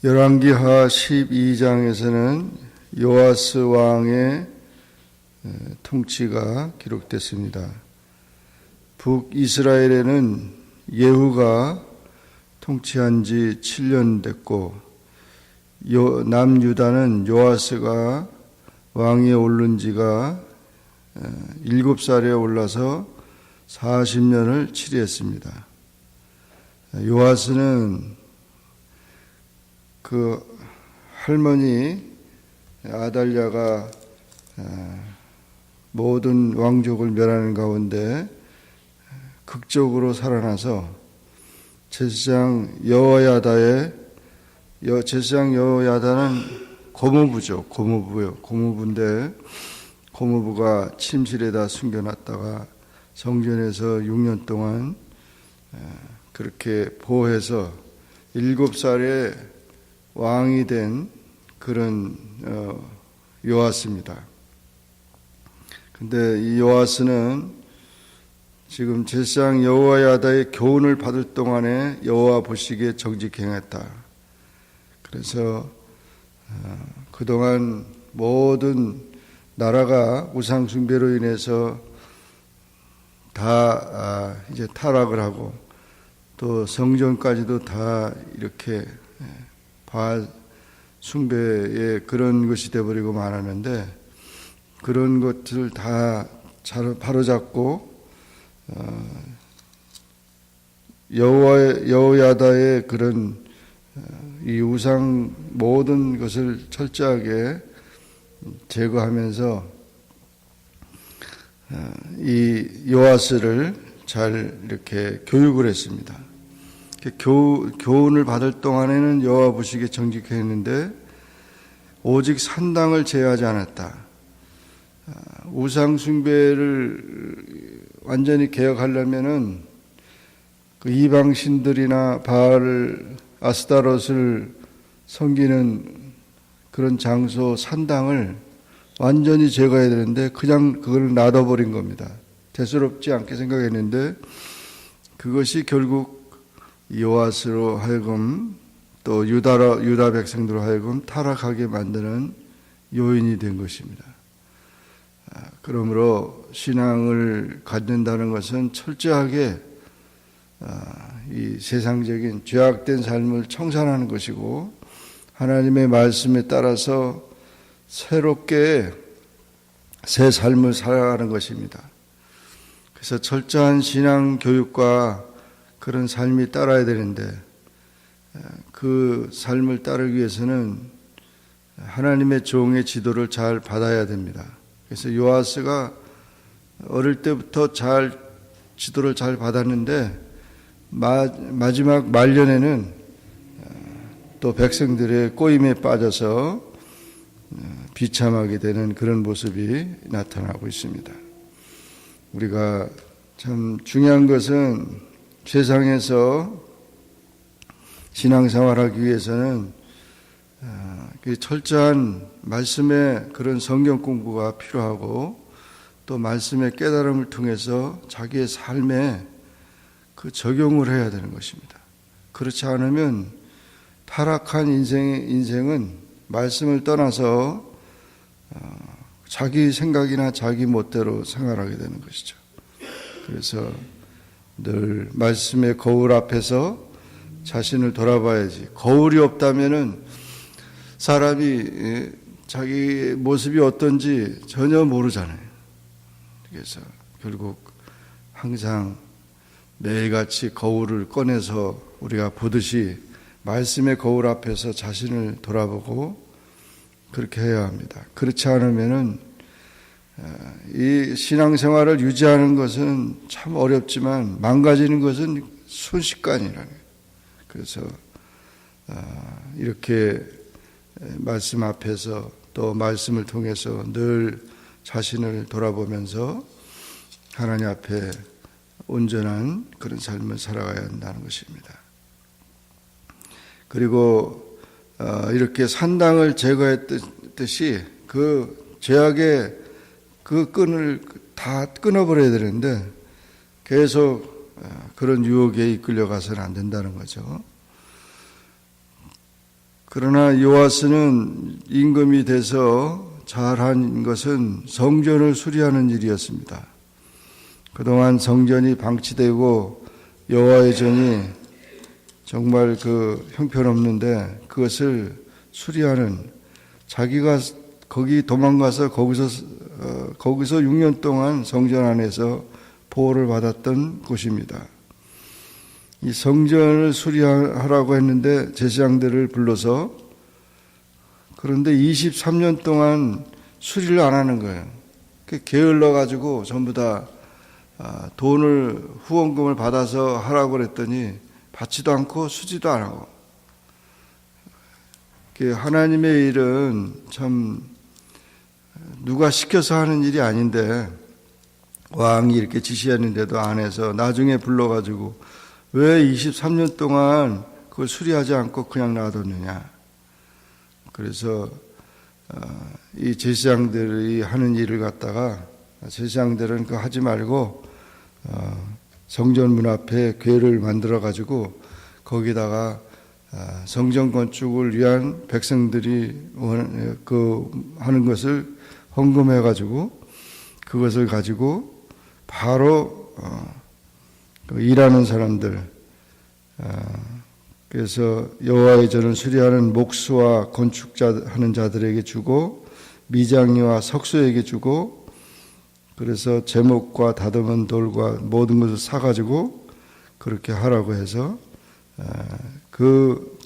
열왕기하 12장에서는 요아스 왕의 통치가 기록됐습니다. 북이스라엘에는 예후가 통치한 지 7년 됐고, 남유다는 요아스가 왕위에 오른 지가 7살에 올라서 40년을 치리했습니다. 요아스는 그 할머니 아달랴가 모든 왕족을 멸하는 가운데 극적으로 살아나서 제사장 여호야다는 고모부죠. 고모부인데 고모부가 침실에다 숨겨놨다가 성전에서 6년 동안 그렇게 보호해서 7살에 왕이 된 그런 요아스입니다. 근데 이 요아스는 지금 제사장 여호야다의 교훈을 받을 동안에 여호와 보시기에 정직히 행했다. 그래서 그동안 모든 나라가 우상 숭배로 인해서 다 이제 타락을 하고 또 성전까지도 다 이렇게 바알 숭배의 그런 것이 되어버리고 말았는데, 그런 것을 다 바로잡고 여호야다의 그런 이 우상 모든 것을 철저하게 제거하면서 이 요아스를 잘 이렇게 교육을 했습니다. 교훈을 받을 동안에는 여호와 보시기에 정직했는데 오직 산당을 제어하지 않았다. 우상 숭배를 완전히 개혁하려면은 그 이방 신들이나 바알, 아스타롯을 섬기는 그런 장소 산당을 완전히 제거해야 되는데 그냥 그걸 놔둬버린 겁니다. 대수롭지 않게 생각했는데 그것이 결국 요아스로 하여금 또 유다 백성들로 하여금 타락하게 만드는 요인이 된 것입니다. 그러므로 신앙을 갖는다는 것은 철저하게 이 세상적인 죄악된 삶을 청산하는 것이고 하나님의 말씀에 따라서 새롭게 새 삶을 살아가는 것입니다. 그래서 철저한 신앙 교육과 그런 삶이 따라야 되는데 그 삶을 따르기 위해서는 하나님의 종의 지도를 잘 받아야 됩니다. 그래서 요아스가 어릴 때부터 지도를 잘 받았는데 마지막 말년에는 또 백성들의 꼬임에 빠져서 비참하게 되는 그런 모습이 나타나고 있습니다. 우리가 참 중요한 것은 세상에서 신앙생활하기 위해서는 철저한 말씀의 그런 성경 공부가 필요하고 또 말씀의 깨달음을 통해서 자기의 삶에 그 적용을 해야 되는 것입니다. 그렇지 않으면 타락한 인생은 말씀을 떠나서 자기 생각이나 자기 멋대로 생활하게 되는 것이죠. 그래서 늘 말씀의 거울 앞에서 자신을 돌아봐야지. 거울이 없다면은 사람이 자기 모습이 어떤지 전혀 모르잖아요. 그래서 결국 항상 매일같이 거울을 꺼내서 우리가 보듯이 말씀의 거울 앞에서 자신을 돌아보고 그렇게 해야 합니다. 그렇지 않으면은 이 신앙생활을 유지하는 것은 참 어렵지만 망가지는 것은 순식간이라는 거예요. 그래서 이렇게 말씀 앞에서 또 말씀을 통해서 늘 자신을 돌아보면서 하나님 앞에 온전한 그런 삶을 살아가야 한다는 것입니다. 그리고 이렇게 산당을 제거했듯이 그 죄악의 그 끈을 다 끊어버려야 되는데 계속 그런 유혹에 이끌려가서는 안 된다는 거죠. 그러나 요아스는 임금이 돼서 잘한 것은 성전을 수리하는 일이었습니다. 그동안 성전이 방치되고 여호와의 전이 정말 형편없는데 그것을 수리하는, 자기가 거기 도망가서 거기서 6년 동안 성전 안에서 보호를 받았던 곳입니다. 이 성전을 수리하라고 했는데 제사장들을 불러서, 그런데 23년 동안 수리를 안 하는 거예요. 게을러 가지고 전부 다 돈을, 후원금을 받아서 하라고 그랬더니 받지도 않고 수지도 안 하고. 하나님의 일은 참 누가 시켜서 하는 일이 아닌데 왕이 이렇게 지시했는데도 안 해서 나중에 불러가지고 왜 23년 동안 그걸 수리하지 않고 그냥 놔뒀느냐. 그래서 이 제사장들이 하는 일을 갖다가 제사장들은 그거 하지 말고 성전 문 앞에 궤를 만들어 가지고 거기다가 성전 건축을 위한 백성들이 하는 것을 헌금해 가지고 그것을 가지고 바로 일하는 사람들, 그래서 여호와의 전을 수리하는 목수와 건축하는 자들에게 주고 미장이와 석수에게 주고, 그래서 제목과 다듬은 돌과 모든 것을 사가지고 그렇게 하라고 해서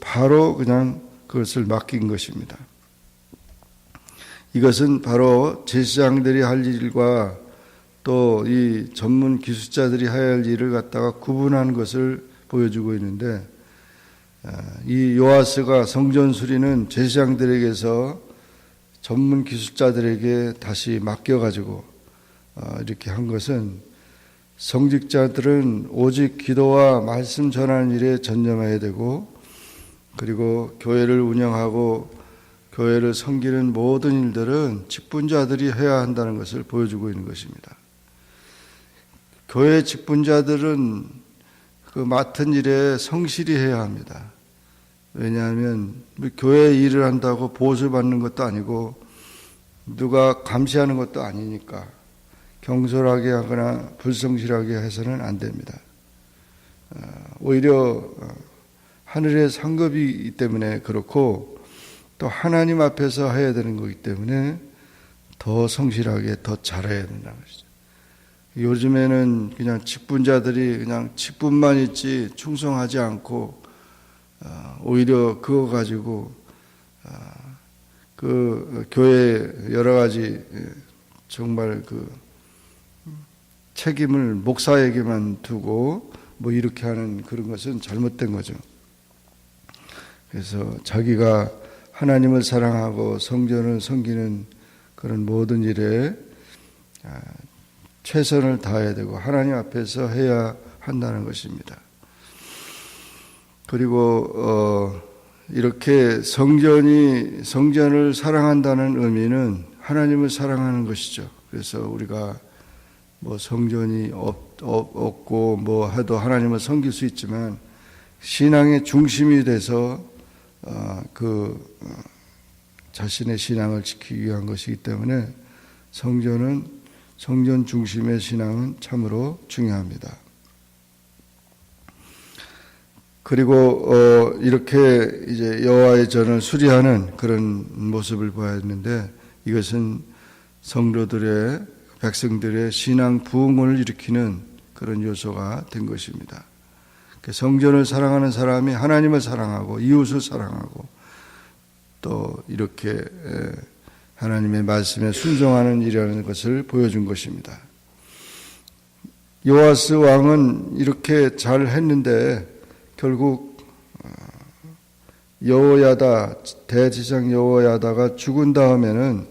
바로 그냥 그것을 맡긴 것입니다. 이것은 바로 제사장들이 할 일과 또 이 전문 기술자들이 해야 할 일을 갖다가 구분하는 것을 보여주고 있는데, 이 요아스가 성전 수리는 제사장들에게서 전문 기술자들에게 다시 맡겨가지고 이렇게 한 것은, 성직자들은 오직 기도와 말씀 전하는 일에 전념해야 되고, 그리고 교회를 운영하고 교회를 섬기는 모든 일들은 직분자들이 해야 한다는 것을 보여주고 있는 것입니다. 교회 직분자들은 그 맡은 일에 성실히 해야 합니다. 왜냐하면 교회 일을 한다고 보수 받는 것도 아니고 누가 감시하는 것도 아니니까 경솔하게 하거나 불성실하게 해서는 안 됩니다. 오히려 하늘의 상급이기 때문에 그렇고, 또 하나님 앞에서 해야 되는 거기 때문에 더 성실하게 더 잘해야 된다는 것이죠. 요즘에는 그냥 직분자들이 그냥 직분만 있지 충성하지 않고 오히려 그거 가지고 그 교회 여러 가지 정말 책임을 목사에게만 두고 뭐 이렇게 하는 그런 것은 잘못된 거죠. 그래서 자기가 하나님을 사랑하고 성전을 섬기는 그런 모든 일에 최선을 다해야 되고 하나님 앞에서 해야 한다는 것입니다. 그리고 이렇게 성전을 사랑한다는 의미는 하나님을 사랑하는 것이죠. 그래서 우리가 뭐 성전이 없고 뭐 해도 하나님을 섬길 수 있지만, 신앙의 중심이 돼서 자신의 신앙을 지키기 위한 것이기 때문에 성전 중심의 신앙은 참으로 중요합니다. 그리고 이렇게 이제 여호와의 전을 수리하는 그런 모습을 보았는데, 이것은 성도들의, 백성들의 신앙 부흥을 일으키는 그런 요소가 된 것입니다. 성전을 사랑하는 사람이 하나님을 사랑하고 이웃을 사랑하고 또 이렇게 하나님의 말씀에 순종하는 일이라는 것을 보여준 것입니다. 요아스 왕은 이렇게 잘 했는데 결국 여호야다, 대제사장 여호야다가 죽은 다음에는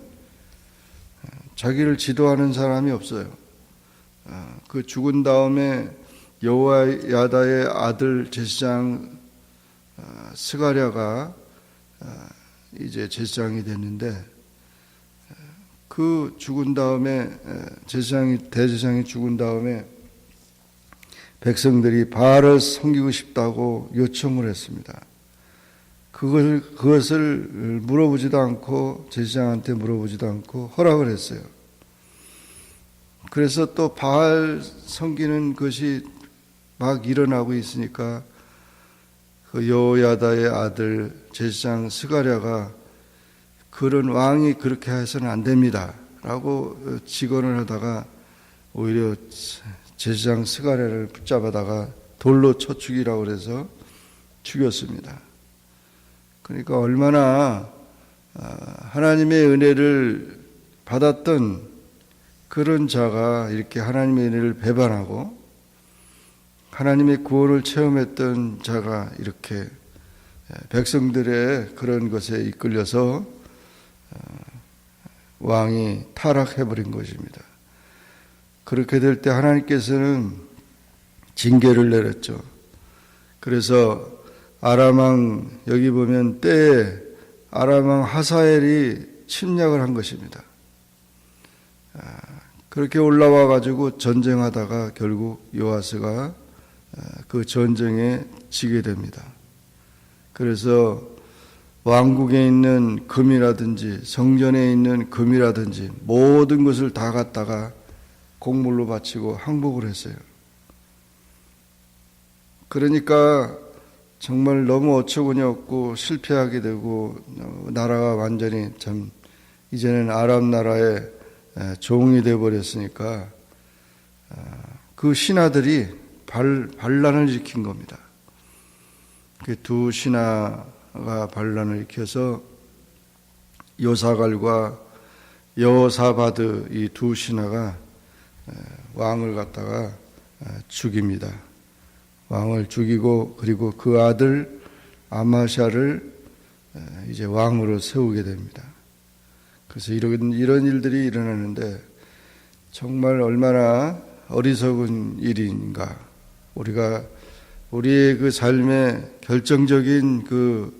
자기를 지도하는 사람이 없어요. 그 죽은 다음에 여호야다의 아들 제사장 스가랴가 이제 제사장이 됐는데 그 죽은 다음에 대제사장이 죽은 다음에 백성들이 바알을 섬기고 싶다고 요청을 했습니다. 그것을 물어보지도 않고 제사장한테 물어보지도 않고 허락을 했어요. 그래서 또 바알 섬기는 것이 막 일어나고 있으니까 그 여호야다의 아들 제사장 스가랴가 그런 왕이 그렇게 해서는 안 됩니다 라고 직언을 하다가 오히려 제사장 스가랴를 붙잡아다가 돌로 쳐 죽이라고 해서 죽였습니다. 그러니까 얼마나 하나님의 은혜를 받았던 그런 자가 이렇게 하나님의 은혜를 배반하고 하나님의 구원을 체험했던 자가 이렇게 백성들의 그런 것에 이끌려서 왕이 타락해버린 것입니다. 그렇게 될 때 하나님께서는 징계를 내렸죠. 그래서 아람왕, 여기 보면 때에 아람왕 하사엘이 침략을 한 것입니다. 그렇게 올라와 가지고 전쟁하다가 결국 요아스가 그 전쟁에 지게 됩니다. 그래서 왕국에 있는 금이라든지 성전에 있는 금이라든지 모든 것을 다 갖다가 곡물로 바치고 항복을 했어요. 그러니까 정말 너무 어처구니 없고 실패하게 되고 나라가 완전히 참 이제는 아람 나라의 종이 되어버렸으니까 그 신하들이 반란을 일으킨 겁니다. 그 두 신하가 반란을 일으켜서 요사갈과 여호사바드 이 두 신하가 왕을 갖다가 죽입니다. 왕을 죽이고 그리고 그 아들 아마샤를 이제 왕으로 세우게 됩니다. 그래서 이런 일들이 일어나는데 정말 얼마나 어리석은 일인가. 우리의 그 삶의 결정적인 그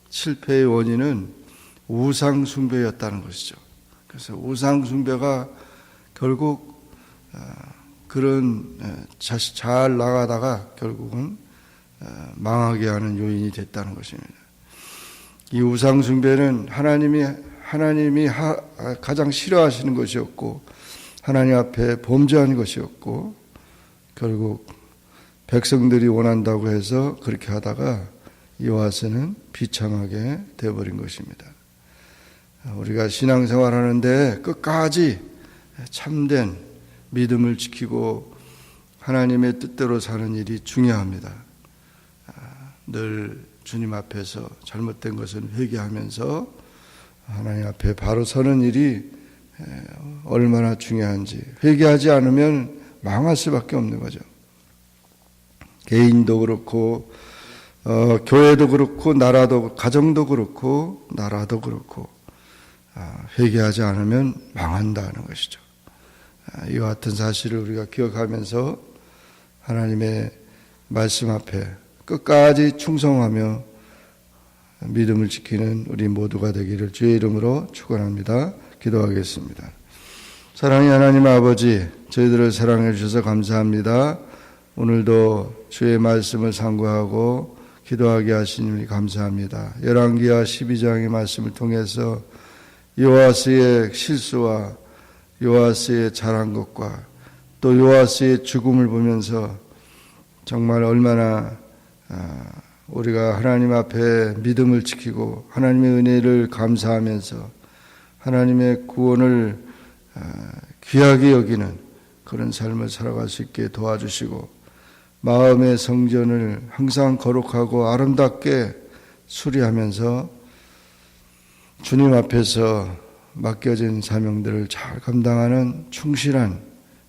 실패의 원인은 우상 숭배였다는 것이죠. 그래서 우상 숭배가 결국 그런 잘 나가다가 결국은 망하게 하는 요인이 됐다는 것입니다. 이 우상 숭배는 하나님이 가장 싫어하시는 것이었고 하나님 앞에 범죄한 것이었고 결국 백성들이 원한다고 해서 그렇게 하다가 요아스는 비참하게 되어버린 것입니다. 우리가 신앙생활 하는데 끝까지 참된 믿음을 지키고 하나님의 뜻대로 사는 일이 중요합니다. 늘 주님 앞에서 잘못된 것은 회개하면서 하나님 앞에 바로 서는 일이 얼마나 중요한지 회개하지 않으면 망할 수밖에 없는 거죠. 개인도 그렇고 교회도 그렇고 나라도 가정도 그렇고 나라도 그렇고 회개하지 않으면 망한다는 것이죠. 이와 같은 사실을 우리가 기억하면서 하나님의 말씀 앞에 끝까지 충성하며 믿음을 지키는 우리 모두가 되기를 주의 이름으로 축원합니다. 기도하겠습니다. 사랑의 하나님 아버지, 저희들을 사랑해 주셔서 감사합니다. 오늘도 주의 말씀을 상고하고 기도하게 하시니 감사합니다. 열왕기하 12장의 말씀을 통해서 요아스의 실수와 요아스의 잘한 것과 또 요아스의 죽음을 보면서 정말 얼마나 우리가 하나님 앞에 믿음을 지키고 하나님의 은혜를 감사하면서 하나님의 구원을 귀하게 여기는 그런 삶을 살아갈 수 있게 도와주시고 마음의 성전을 항상 거룩하고 아름답게 수리하면서 주님 앞에서 맡겨진 사명들을 잘 감당하는 충실한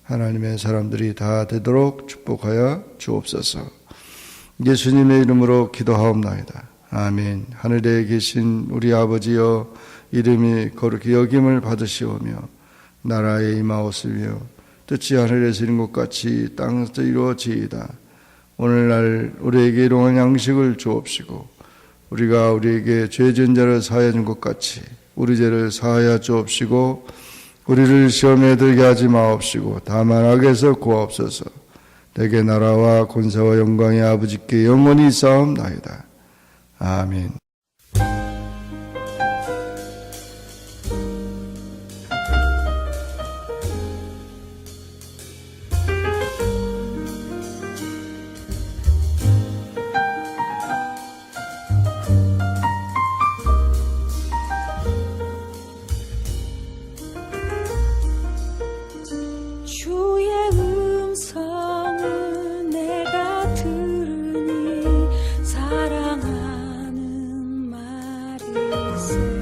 하나님의 사람들이 다 되도록 축복하여 주옵소서. 예수님의 이름으로 기도하옵나이다. 아멘. 하늘에 계신 우리 아버지여, 이름이 거룩히 여김을 받으시오며 나라에 임하옵시며 뜻이 하늘에서 이룬 것 같이 땅에서 이루어지이다. 오늘날 우리에게 일용할 양식을 주옵시고 우리가 우리에게 죄 지은 자를 사하여 준 것 같이 우리 죄를 사하여 주옵시고 우리를 시험에 들게 하지 마옵시고 다만 악에서 구하옵소서. 내게 나라와 권세와 영광이 아버지께 영원히 있사옵나이다. 아멘. 주의 음성을 내가 들으니 사랑하는 말일세.